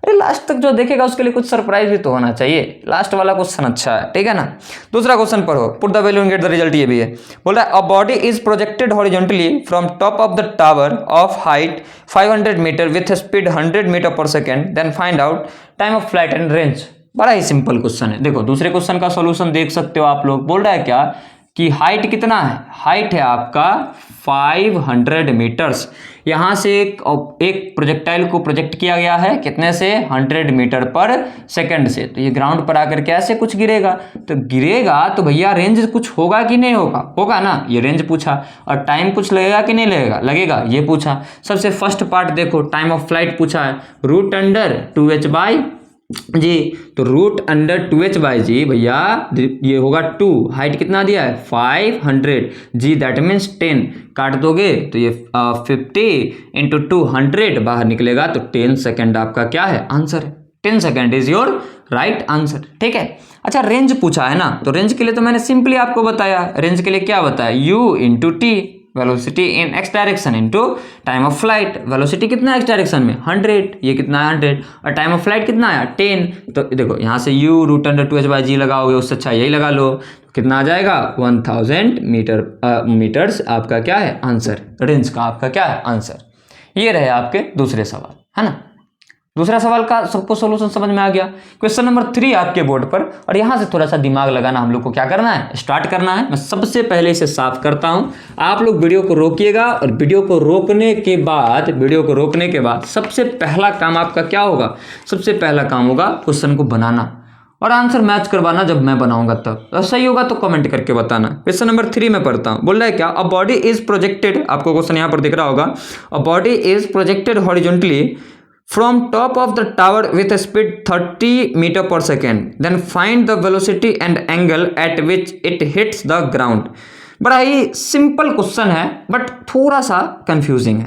अरे लास्ट तक जो देखेगा उसके लिए कुछ सरप्राइज भी तो होना चाहिए। लास्ट वाला क्वेश्चन अच्छा है, ठीक है ना। दूसरा क्वेश्चन पढ़ो, put the value and get the result. ये भी है, बोल रहा है a body is projected horizontally from top of the tower of height 500 metre with speed 100 metre per second, then find out time of flight and range. बड़ा ही simple question है। देखो दूसरे क्वेश्चन का सॉल्यूशन देख सकते हो आप लोग। बोल रहा है क्या कि हाइट कितना है, हाइट है आपका 500 मीटर्स। यहां से एक प्रोजेक्टाइल को प्रोजेक्ट किया गया है कितने से, 100 मीटर पर सेकंड से। तो ये ग्राउंड पर आकर कैसे कुछ गिरेगा, तो गिरेगा तो भैया रेंज कुछ होगा कि नहीं होगा, होगा ना। ये रेंज पूछा, और टाइम कुछ लगेगा कि नहीं लगेगा, लगेगा, ये पूछा। सबसे फर्स्ट पार्ट देखो, टाइम ऑफ फ्लाइट पूछा है, रूट अंडर 2h बाई जी, तो रूट अंडर 2h बाई जी भैया ये होगा 2, हाइट कितना दिया है 500 जी, दैट मीन्स 10, काट दोगे तो ये 50 इंटू 200 बाहर निकलेगा, तो 10 सेकेंड आपका क्या है आंसर है। 10 second is your right answer, ठीक है। अच्छा रेंज पूछा है ना, तो रेंज के लिए तो मैंने सिंपली आपको बताया, रेंज के लिए क्या बताया, u into T, velocity in x direction into time of flight. Velocity कितना एक्स डायरेक्शन में 100, ये कितना है 100, और टाइम ऑफ फ्लाइट कितना आया 10। तो देखो यहाँ से u root under 2h by g लगाओगे, उससे अच्छा यही लगा लो, तो कितना आ जाएगा 1000 मीटर्स आपका क्या है आंसर, रेंज का आपका क्या है आंसर। ये रहे आपके दूसरे सवाल, है ना। दूसरा सवाल का सबको सॉल्यूशन समझ में आ गया। क्वेश्चन नंबर 3 आपके बोर्ड पर, और यहां से थोड़ा सा दिमाग लगाना हम लोग को क्या करना है, स्टार्ट करना है। मैं सबसे पहले इसे साफ करता हूं, आप लोग वीडियो को रोकिएगा, और वीडियो को रोकने के बाद सबसे पहला काम आपका क्या होगा, सबसे पहला काम होगा क्वेश्चन को बनाना और आंसर मैच करवाना। जब मैं बनाऊंगा तब सही होगा तो कमेंट करके बताना। क्वेश्चन नंबर 3 में पढ़ता हूं, बोल रहा है क्या, अ बॉडी इज प्रोजेक्टेड, आपको क्वेश्चन यहां पर दिख रहा होगा, अ body is projected horizontally from top of the tower with a speed 30 meter per second, then find the velocity and angle at which it hits the ground। बड़ा ही simple question है, but थोड़ा सा कंफ्यूजिंग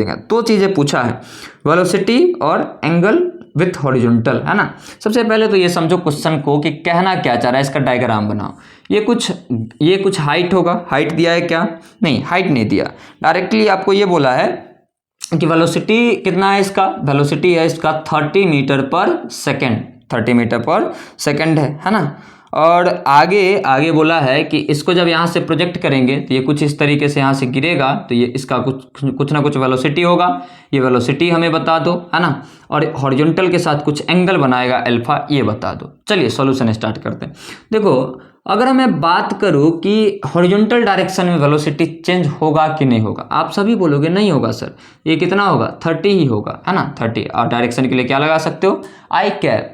है, दो चीजें पूछा है, वेलोसिटी और एंगल विथ हॉरिजॉन्टल, है ना। सबसे पहले तो ये समझो क्वेश्चन को कि कहना क्या चाह रहा है, इसका डायग्राम बनाओ। ये कुछ हाइट होगा, हाइट दिया है क्या, नहीं हाइट नहीं दिया, डायरेक्टली आपको ये बोला है कि वेलोसिटी कितना है इसका, वेलोसिटी है इसका 30 metre per second, 30 metre per second है ना। और आगे बोला है कि इसको जब यहाँ से प्रोजेक्ट करेंगे तो ये कुछ इस तरीके से यहाँ से गिरेगा, तो ये इसका कुछ ना कुछ वेलोसिटी होगा, ये वेलोसिटी हमें बता दो, है ना। और हॉरिजॉन्टल के साथ कुछ एंगल बनाएगा अल्फा, ये बता दो। चलिए सॉल्यूशन स्टार्ट करते हैं। देखो अगर मैं बात करूं कि हॉरिजॉन्टल डायरेक्शन में वेलोसिटी चेंज होगा कि नहीं होगा, आप सभी बोलोगे नहीं होगा सर, ये कितना होगा 30 ही होगा, है ना 30। और डायरेक्शन के लिए क्या लगा सकते हो, आई कैप।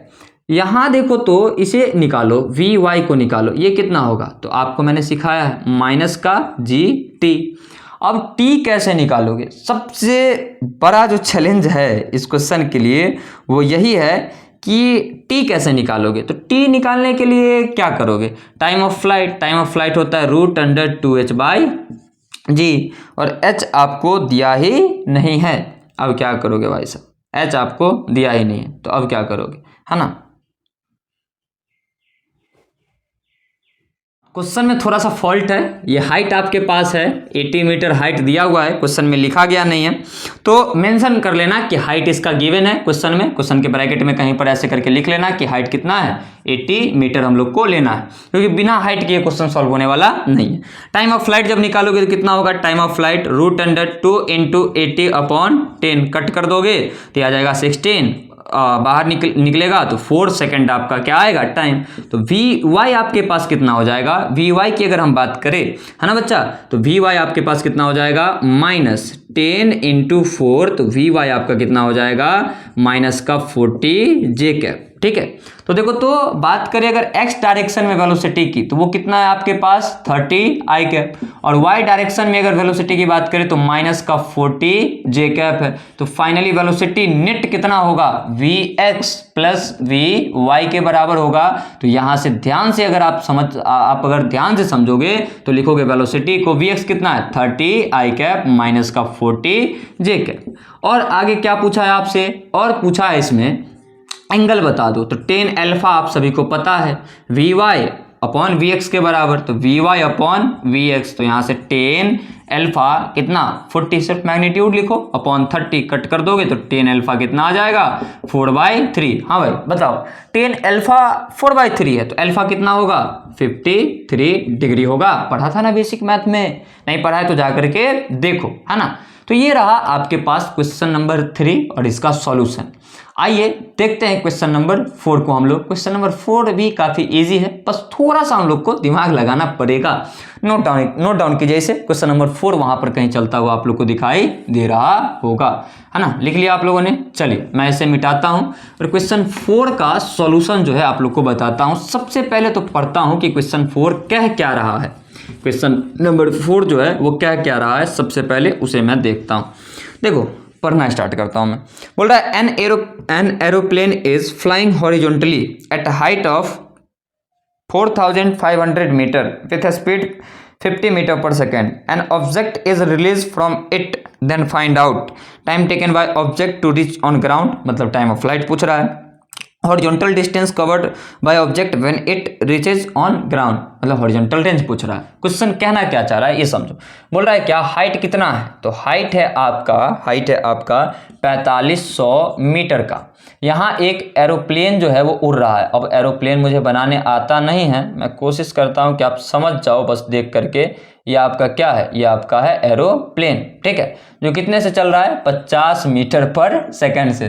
यहां देखो तो इसे निकालो, वी वाई को निकालो, ये कितना होगा, तो आपको मैंने सिखाया है माइनस का जी टी। अब टी कैसे निकालोगे, सबसे बड़ा जो चैलेंज है इस क्वेश्चन के लिए वो यही है कि टी कैसे निकालोगे। तो टी निकालने के लिए क्या करोगे, टाइम ऑफ फ्लाइट होता है root under 2h by g, और h आपको दिया ही नहीं है। अब क्या करोगे भाई साहब, h आपको दिया ही नहीं है, तो अब क्या करोगे, है ना। क्वेश्चन में थोड़ा सा फॉल्ट है, ये हाइट आपके पास है 80 मीटर हाइट दिया हुआ है, क्वेश्चन में लिखा गया नहीं है, तो मेंशन कर लेना कि हाइट इसका गिवन है क्वेश्चन में, क्वेश्चन के ब्रैकेट में कहीं पर ऐसे करके लिख लेना कि हाइट कितना है 80 मीटर हम लोग को लेना है, क्योंकि बिना हाइट के ये क्वेश्चन सॉल्व होने वाला नहीं है। टाइम ऑफ फ्लाइट जब निकालोगे तो कितना होगा, टाइम ऑफ फ्लाइट √2 × 80/10 कट कर दोगे तो आ जाएगा 16, बाहर निकलेगा तो 4 सेकंड आपका क्या आएगा टाइम। तो Vy आपके पास कितना हो जाएगा, Vy की अगर हम बात करें है ना बच्चा, तो Vy आपके पास कितना हो जाएगा -10 × 4, तो Vy आपका कितना हो जाएगा -40 J कैप। ठीक है, तो देखो तो बात करें अगर x डायरेक्शन में वेलोसिटी की तो वो कितना है आपके पास 30 I कैप, और y डायरेक्शन में अगर वेलोसिटी की बात करें तो -40 J कैप है। तो फाइनली वेलोसिटी नेट कितना होगा, Vx + Vy के बराबर होगा। तो यहां से ध्यान से अगर आप अगर ध्यान से समझोगे तो लिखोगे वेलोसिटी को Vx कितना है 30 I कैप -40 J कैप। और आगे क्या पूछा है आपसे, और पूछा है इसमें एंगल बता दो, तो tan अल्फा आप सभी को पता है Vy/Vx के बराबर, तो Vy/Vx, तो यहाँ से tan अल्फा कितना 40 सिर्फ मैग्नीट्यूड लिखो अपॉन 30 कट कर दोगे तो tan अल्फा कितना आ जाएगा 4/3। हाँ भाई बताओ, tan अल्फा 4/3 है तो अल्फा कितना होगा 53 डिग्री होगा। पढ़ा था ना बेसिक मैथ में, नहीं पढ़ा है तो जाकर के देखो, है ना। तो ये रहा आपके पास क्वेश्चन नंबर 3 और इसका सॉल्यूशन। आइए देखते हैं क्वेश्चन नंबर 4 को हम लोग। क्वेश्चन नंबर 4 भी काफी इजी है, बस थोड़ा सा हम लोग को दिमाग लगाना पड़ेगा। नोट डाउन कीजिए इसे, क्वेश्चन नंबर 4 वहां पर कहीं चलता हुआ आप लोग को दिखाई दे रहा होगा, है ना। लिख लिया आप लोगों ने, चलिए मैं इसे मिटाता हूं और क्वेश्चन 4 का सॉल्यूशन जो है आप लोग को बताता हूं। सबसे पहले तो पढ़ता हूं कि क्वेश्चन 4 कह क्या रहा है, क्वेश्चन नंबर 4 जो है वो क्या रहा है, सबसे पहले उसे मैं देखता हूं। देखो पढ़ना स्टार्ट करता हूं मैं। बोल रहा है an aeroplane is flying horizontally at height of 4500 metre with speed 50 metre per second. An object is release from it, then find out time taken by object to reach on ground, मतलब time of flight पूछ रहा है। Horizontal distance covered by object when it reaches on ground, मतलब horizontal range पूछ रहा है। Question कहना क्या चाह रहा है ये समझो। बोल रहा है क्या हाइट कितना है, तो हाइट है आपका 4500 मीटर का। यहाँ एक एरोप्लेन जो है वो उड़ रहा है। अब एरोप्लेन मुझे बनाने आता नहीं है, मैं कोशिश करता हूँ कि आप समझ जाओ बस देख करके। ये आपका क्या है, ये आपका है एरोप्लेन, ठीक है, जो कितने से चल रहा है 50 मीटर पर सेकंड से।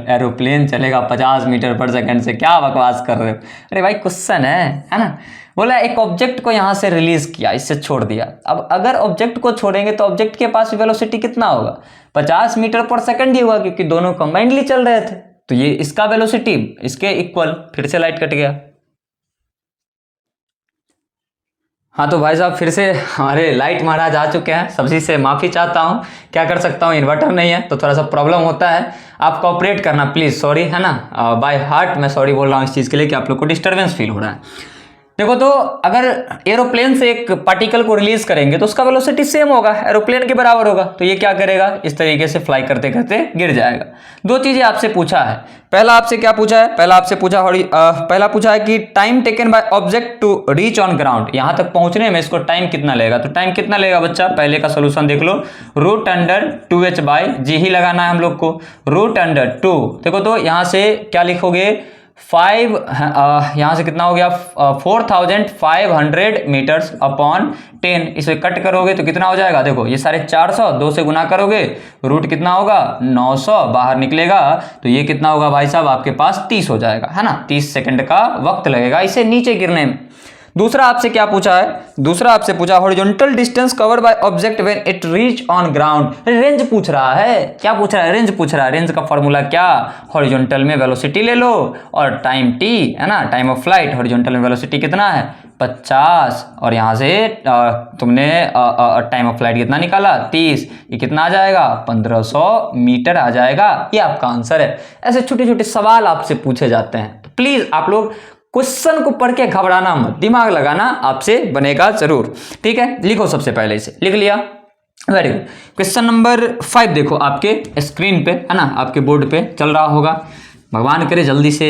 एरोप्लेन चलेगा 50 मीटर पर सेकंड से, क्या बकवास कर रहे हो। अरे भाई क्वेश्चन है ना। बोला एक ऑब्जेक्ट को यहाँ से रिलीज किया, इससे छोड़ दिया। अब अगर ऑब्जेक्ट को छोड़ेंगे तो ऑब्जेक्ट के पास वेलोसिटी कितना होगा 50 मीटर पर सेकंड ही होगा, क्योंकि दोनों कंबाइंडली चल रहे थे। तो ये इसका वेलोसिटी इसके इक्वल, फिर से लाइट कट गया। हाँ तो भाई साहब फिर से हमारे लाइट महाराज आ चुके हैं, सभी से माफ़ी चाहता हूँ। क्या कर सकता हूँ, इन्वर्टर नहीं है तो थोड़ा सा प्रॉब्लम होता है, आप कोऑपरेट करना प्लीज़। सॉरी, है ना, बाय हार्ट मैं सॉरी बोल रहा हूँ इस चीज़ के लिए कि आप लोग को डिस्टर्बेंस फील हो रहा है। देखो तो अगर एरोप्लेन से एक पार्टिकल को रिलीज करेंगे तो उसका वेलोसिटी सेम होगा, एरोप्लेन के बराबर होगा। तो ये क्या करेगा, इस तरीके से फ्लाई करते करते गिर जाएगा। दो चीजें आपसे पूछा है। पहला आपसे क्या पूछा है, पहला पूछा है कि time taken by object to reach on ground, यहां तक पहुंचने में इसको टाइम कितना लगेगा। तो टाइम कितना लगेगा बच्चा, पहले का सोल्यूशन देख लो, √2h/g ही लगाना है हम लोग को। √2 देखो तो यहां से क्या लिखोगे 5, यहाँ से कितना हो गया 4500 मीटर्स अपॉन 10, इसे कट करोगे तो कितना हो जाएगा, देखो ये 450, 2 से गुना करोगे, रूट कितना होगा 900 बाहर निकलेगा, तो ये कितना होगा भाई साहब आपके पास 30 हो जाएगा, है ना। 30 सेकंड का वक्त लगेगा इसे नीचे गिरने में। दूसरा आपसे क्या पूछा है, दूसरा आपसे पूछा horizontal distance covered by object when it reach on ground, range पूछ रहा है। क्या पूछ रहा है, रेंज पूछ रहा है। रेंज का फॉर्मूला क्या, हॉरिजॉन्टल में वेलोसिटी ले लो और टाइम t, है ना, टाइम ऑफ फ्लाइट। हॉरिजॉन्टल में वेलोसिटी कितना है 50, और यहाँ से तुमने टाइम ऑफ फ्लाइट कितना निकाला 30, ये कितना आ जाएगा 1500 मीटर आ जाएगा। ये आपका आंसर है। ऐसे छोटे छोटे सवाल आपसे पूछे जाते हैं, तो प्लीज आप लोग क्वेश्चन को पढ़ के घबराना मत, दिमाग लगाना आपसे बनेगा जरूर, ठीक है। लिखो सबसे पहले इसे, लिख लिया, वेरी गुड। क्वेश्चन नंबर 5 देखो आपके स्क्रीन पे, है ना, आपके बोर्ड पे चल रहा होगा। भगवान करे जल्दी से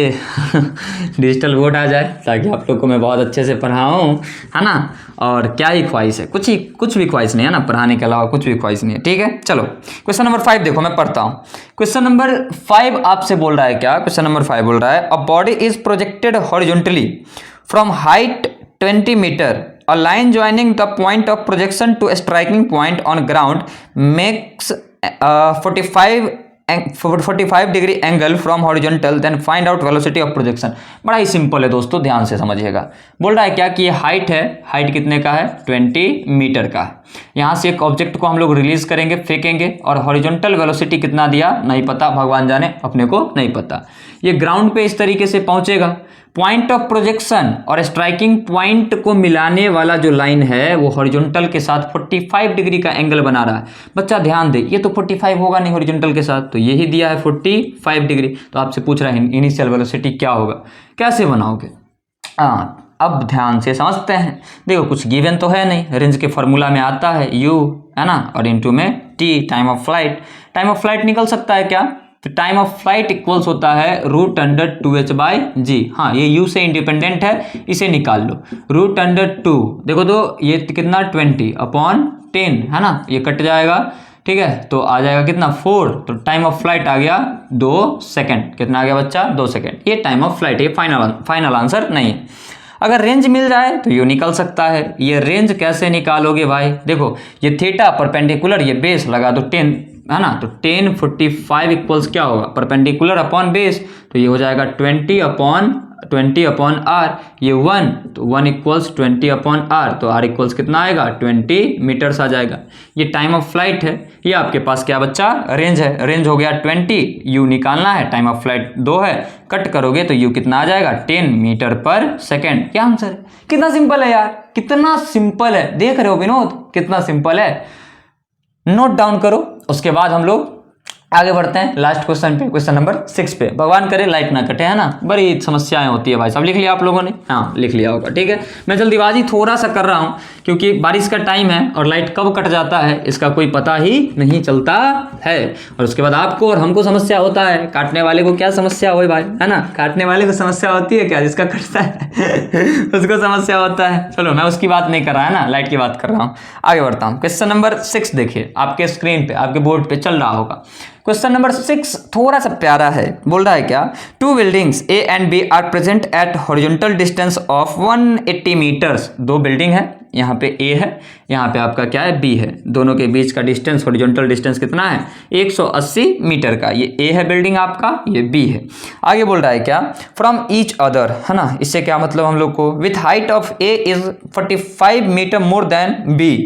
डिजिटल बोर्ड आ जाए ताकि आप लोग को मैं बहुत अच्छे से पढ़ाऊँ, है ना। और क्या ही ख्वाहिश है, कुछ भी ख्वाहिश नहीं है ना, पढ़ाने के अलावा कुछ भी ख्वाहिश नहीं है। ठीक है, चलो क्वेश्चन नंबर 5 देखो, मैं पढ़ता हूँ। क्वेश्चन नंबर 5 आपसे बोल रहा है क्या, क्वेश्चन नंबर 5 बोल रहा है a body is projected horizontally from height 20 metre, a line joining the point of projection to a striking point on ground makes 45 degree angle from horizontal, then find out velocity of projection. बड़ा ही simple है दोस्तों, ध्यान से समझिएगा। बोल रहा है क्या कि ये हाइट है, हाइट कितने का है 20 मीटर का है। यहाँ से एक ऑब्जेक्ट को हम लोग रिलीज करेंगे, फेंकेंगे, और हॉरिजॉन्टल वेलोसिटी कितना दिया नहीं पता, भगवान जाने, अपने को नहीं पता। ये ग्राउंड पे इस तरीके से पहुंचेगा। पॉइंट ऑफ प्रोजेक्शन और स्ट्राइकिंग पॉइंट को मिलाने वाला जो लाइन है वो हॉरिजॉन्टल के साथ 45 डिग्री का एंगल बना रहा है। बच्चा ध्यान दे, ये तो 45 होगा नहीं हॉरिजॉन्टल के साथ, तो यही दिया है 45 डिग्री। तो आपसे पूछ रहा है इनिशियल वेलोसिटी क्या होगा, कैसे बनाओगे। अब ध्यान से समझते हैं। देखो कुछ गिवन तो है नहीं, रेंज के फॉर्मूला में आता है u, है ना, और इनटू में t, time of flight. Time of flight निकल सकता है क्या, तो टाइम ऑफ फ्लाइट इक्वल्स होता है √2h/g। हाँ, ये u से इंडिपेंडेंट है, इसे निकाल लो। √2, देखो तो ये कितना 20/10 है ना, ये कट जाएगा। ठीक है, तो आ जाएगा कितना 4, तो टाइम ऑफ फ्लाइट आ गया 2 सेकेंड। कितना आ गया बच्चा 2 सेकेंड। ये टाइम ऑफ फ्लाइट, ये फाइनल आंसर नहीं है। अगर रेंज मिल जाए तो ये निकल सकता है। ये रेंज कैसे निकालोगे भाई, देखो ये थीटा परपेंडिकुलर, ये बेस लगा दो 10, है ना, तो 10 45 इक्वल्स क्या होगा, परपेंडिकुलर अपॉन बेस, तो ये हो जाएगा 20/r। ये 1, तो 1 इक्वल्स 20/r, तो r इक्वल्स कितना आएगा 20 मीटर्स आ जाएगा। ये टाइम ऑफ फ्लाइट है, ये आपके पास क्या बच्चा रेंज है। रेंज हो गया 20, u निकालना है, टाइम ऑफ फ्लाइट 2 है, कट करोगे तो u कितना आ जाएगा 10 मीटर पर सेकेंड। क्या आंसर है, कितना सिंपल है यार, कितना सिंपल है। देख रहे हो विनोद कितना सिंपल है, नोट डाउन करो। उसके बाद हम लोग आगे बढ़ते हैं लास्ट क्वेश्चन पे, क्वेश्चन नंबर 6 पे। भगवान करे लाइट ना कटे, है ना, बड़ी समस्याएं होती है भाई साहब। लिख लिया आप लोगों ने, हाँ लिख लिया होगा। ठीक है, मैं जल्दीबाजी थोड़ा सा कर रहा हूं क्योंकि बारिश का टाइम है और लाइट कब कट जाता है इसका कोई पता ही नहीं चलता है। और उसके बाद आपको और हमको समस्या होता है, काटने वाले को क्या समस्या हो भाई, है ना, काटने वाले को समस्या होती है क्या, जिसका कटता है उसको समस्या होता है। चलो मैं उसकी बात नहीं कर रहा है ना, लाइट की बात कर रहा हूँ। आगे बढ़ता हूँ। क्वेश्चन नंबर 6 देखिए, आपके स्क्रीन पे, आपके बोर्ड पे चल रहा होगा। क्वेश्चन नंबर 6 थोड़ा सा प्यारा है। बोल रहा है क्या, 2 buildings A and B are present at horizontal distance of 180 metres. 2 building है, यहाँ पे A है, यहाँ पे आपका क्या है B है। दोनों के बीच का डिस्टेंस, हॉरिजॉन्टल डिस्टेंस कितना है 180 मीटर का। ये A है बिल्डिंग आपका, ये B है। आगे बोल रहा है क्या, फ्रॉम ईच अदर, है ना, इससे क्या मतलब हम लोग को, with height of A is 45 metre more than B।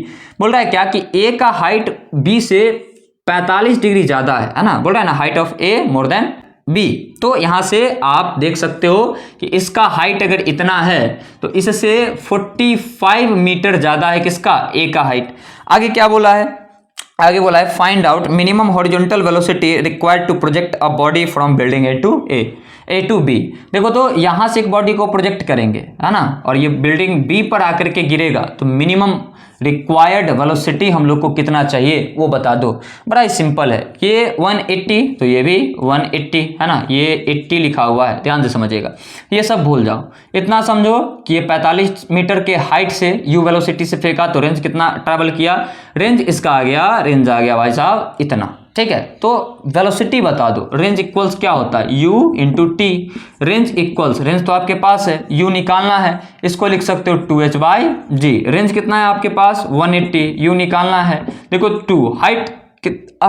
बोल रहा है क्या कि A का हाइट B से 45 डिग्री ज्यादा है ना, बोल रहा है ना, height of A more than B। तो यहां से आप देख सकते हो कि इसका हाइट अगर इतना है तो इससे 45 मीटर ज्यादा है किसका, A का हाइट। आगे क्या बोला है, आगे बोला है find out minimum horizontal velocity required to project a body from building A to B। देखो तो यहां से एक बॉडी को प्रोजेक्ट करेंगे, है ना, और ये बिल्डिंग B पर आकर के गिरेगा, तो मिनिमम रिक्वायर्ड वेलोसिटी हम लोग को कितना चाहिए वो बता दो। बड़ा ही सिंपल है, ये 180 तो ये भी 180, है ना, ये 80 लिखा हुआ है, ध्यान से समझिएगा। ये सब भूल जाओ, इतना समझो कि ये 45 मीटर के हाइट से u वेलोसिटी से फेंका तो रेंज कितना ट्रैवल किया, रेंज इसका आ गया, रेंज आ गया भाई साहब इतना। ठीक है, तो वेलोसिटी बता दो। रेंज इक्वल्स क्या होता है, u into T. Range equals, range तो आपके पास है, u निकालना है, इसको लिख सकते हो 2h/g। रेंज कितना है आपके पास 180, u निकालना है, देखो 2, हाइट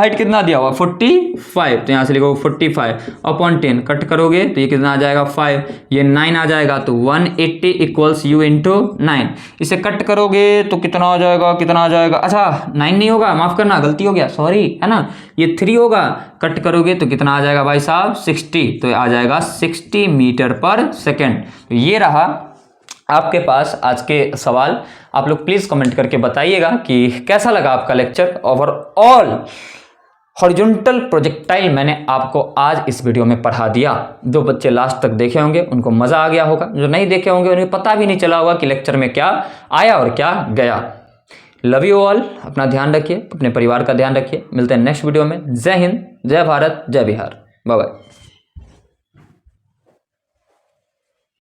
कितना दिया हुआ 45, तो यहाँ से लिखो 45/10, कट करोगे तो ये कितना आ जाएगा 5, ये 9 आ जाएगा, तो 180 इक्वल्स u इंटू 9। इसे कट करोगे तो कितना आ जाएगा, कितना आ जाएगा, अच्छा 9 नहीं होगा, माफ करना गलती हो गया, सॉरी, है ना, ये 3 होगा। कट करोगे तो कितना आ जाएगा भाई साहब 60, तो आ जाएगा 60 मीटर पर सेकेंड। तो ये रहा आपके पास आज के सवाल। आप लोग प्लीज कमेंट करके बताइएगा कि कैसा लगा आपका लेक्चर। ओवरऑल हॉरिजॉन्टल प्रोजेक्टाइल मैंने आपको आज इस वीडियो में पढ़ा दिया। जो बच्चे लास्ट तक देखे होंगे उनको मजा आ गया होगा, जो नहीं देखे होंगे उन्हें पता भी नहीं चला होगा कि लेक्चर में क्या आया और क्या गया। लव यू ऑल, अपना ध्यान रखिए, अपने परिवार का ध्यान रखिए। मिलते हैं नेक्स्ट वीडियो में। जय हिंद, जय भारत, जय बिहार, बाय बाय।